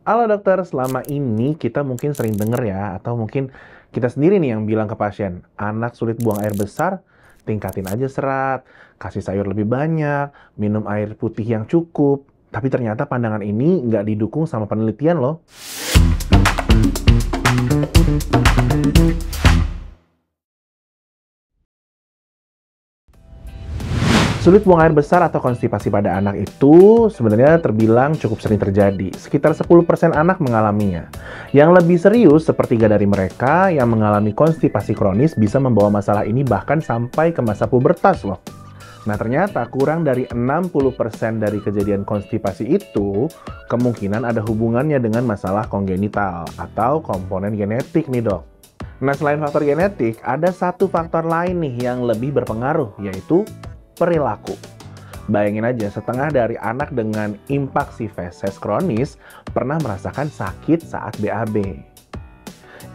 Halo dokter, selama ini kita mungkin sering dengar ya, atau mungkin kita sendiri nih yang bilang ke pasien, anak sulit buang air besar, tingkatin aja serat, kasih sayur lebih banyak, minum air putih yang cukup. Tapi ternyata pandangan ini nggak didukung sama penelitian loh. Sulit buang air besar atau konstipasi pada anak itu sebenarnya terbilang cukup sering terjadi. Sekitar 10% anak mengalaminya. Yang lebih serius, sepertiga dari mereka yang mengalami konstipasi kronis bisa membawa masalah ini bahkan sampai ke masa pubertas loh. Nah ternyata kurang dari 60% dari kejadian konstipasi itu kemungkinan ada hubungannya dengan masalah kongenital atau komponen genetik nih dok. Nah selain faktor genetik, ada satu faktor lain nih yang lebih berpengaruh, yaitu perilaku. Bayangin aja, setengah dari anak dengan impaksi feses kronis pernah merasakan sakit saat BAB.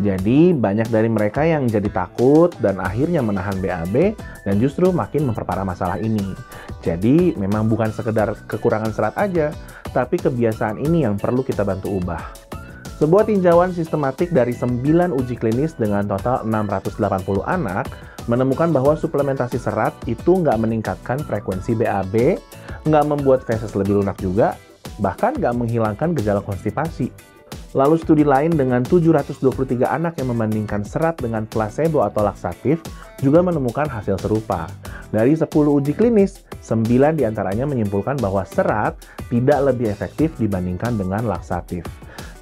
Jadi banyak dari mereka yang jadi takut dan akhirnya menahan BAB dan justru makin memperparah masalah ini. Jadi memang bukan sekedar kekurangan serat aja, tapi kebiasaan ini yang perlu kita bantu ubah. Sebuah tinjauan sistematik dari 9 uji klinis dengan total 680 anak menemukan bahwa suplementasi serat itu nggak meningkatkan frekuensi BAB, nggak membuat feses lebih lunak juga, bahkan nggak menghilangkan gejala konstipasi. Lalu studi lain dengan 723 anak yang membandingkan serat dengan placebo atau laksatif juga menemukan hasil serupa. Dari 10 uji klinis, 9 diantaranya menyimpulkan bahwa serat tidak lebih efektif dibandingkan dengan laksatif.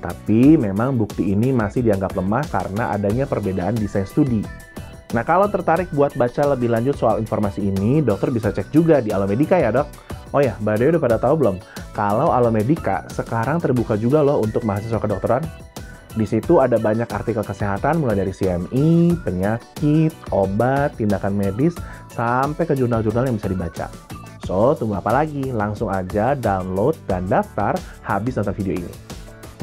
Tapi memang bukti ini masih dianggap lemah karena adanya perbedaan desain studi. Nah, kalau tertarik buat baca lebih lanjut soal informasi ini, dokter bisa cek juga di Alomedica ya, dok. Oh ya, by the way, udah pada tahu belum? Kalau Alomedica sekarang terbuka juga loh untuk mahasiswa kedokteran. Di situ ada banyak artikel kesehatan mulai dari CMI, penyakit, obat, tindakan medis, sampai ke jurnal-jurnal yang bisa dibaca. So, tunggu apa lagi? Langsung aja download dan daftar habis nonton video ini.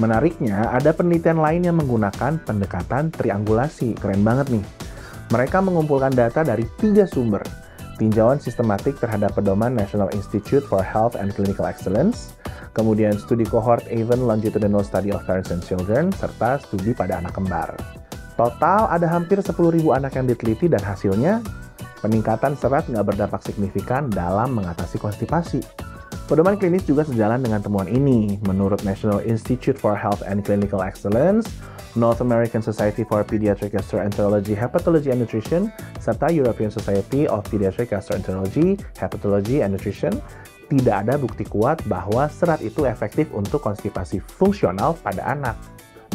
Menariknya, ada penelitian lain yang menggunakan pendekatan triangulasi. Keren banget nih. Mereka mengumpulkan data dari 3 sumber. Tinjauan sistematik terhadap pedoman National Institute for Health and Clinical Excellence, kemudian studi cohort even longitudinal study of parents and children, serta studi pada anak kembar. Total ada hampir 10.000 anak yang diteliti dan hasilnya peningkatan serat nggak berdampak signifikan dalam mengatasi konstipasi. Pedoman klinis juga sejalan dengan temuan ini. Menurut National Institute for Health and Clinical Excellence, North American Society for Pediatric Gastroenterology, Hepatology and Nutrition, serta European Society of Pediatric Gastroenterology, Hepatology and Nutrition, tidak ada bukti kuat bahwa serat itu efektif untuk konstipasi fungsional pada anak.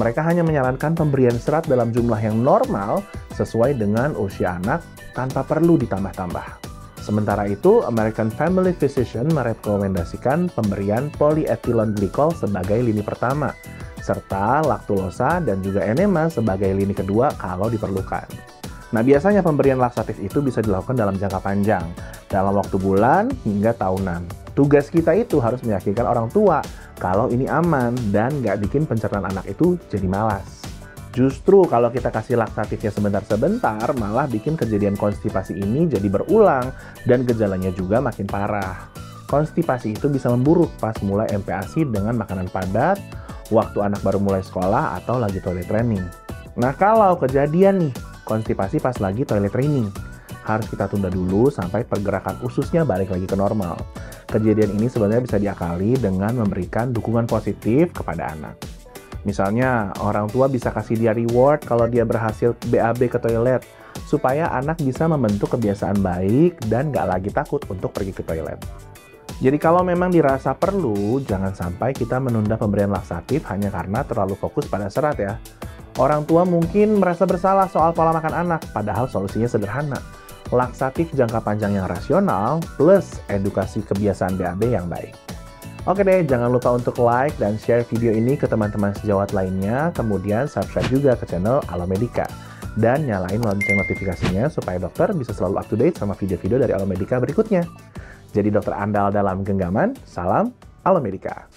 Mereka hanya menyarankan pemberian serat dalam jumlah yang normal sesuai dengan usia anak tanpa perlu ditambah-tambah. Sementara itu, American Family Physician merekomendasikan pemberian polyethylene glycol sebagai lini pertama, serta laktulosa dan juga enema sebagai lini kedua kalau diperlukan. Nah, biasanya pemberian laksatif itu bisa dilakukan dalam jangka panjang, dalam waktu bulan hingga tahunan. Tugas kita itu harus meyakinkan orang tua kalau ini aman dan nggak bikin pencernaan anak itu jadi malas. Justru kalau kita kasih laksatifnya sebentar-sebentar, malah bikin kejadian konstipasi ini jadi berulang dan gejalanya juga makin parah. Konstipasi itu bisa memburuk pas mulai MPASI dengan makanan padat, waktu anak baru mulai sekolah atau lagi toilet training. Nah, kalau kejadian nih, konstipasi pas lagi toilet training, harus kita tunda dulu sampai pergerakan ususnya balik lagi ke normal. Kejadian ini sebenarnya bisa diakali dengan memberikan dukungan positif kepada anak. Misalnya, orang tua bisa kasih dia reward kalau dia berhasil BAB ke toilet, supaya anak bisa membentuk kebiasaan baik dan nggak lagi takut untuk pergi ke toilet. Jadi kalau memang dirasa perlu, jangan sampai kita menunda pemberian laksatif hanya karena terlalu fokus pada serat ya. Orang tua mungkin merasa bersalah soal pola makan anak, padahal solusinya sederhana. Laksatif jangka panjang yang rasional, plus edukasi kebiasaan BAB yang baik. Oke deh, jangan lupa untuk like dan share video ini ke teman-teman sejawat lainnya, kemudian subscribe juga ke channel Alomedica. Dan nyalain lonceng notifikasinya supaya dokter bisa selalu up to date sama video-video dari Alomedica berikutnya. Jadi dokter andal dalam genggaman, salam Alomedica.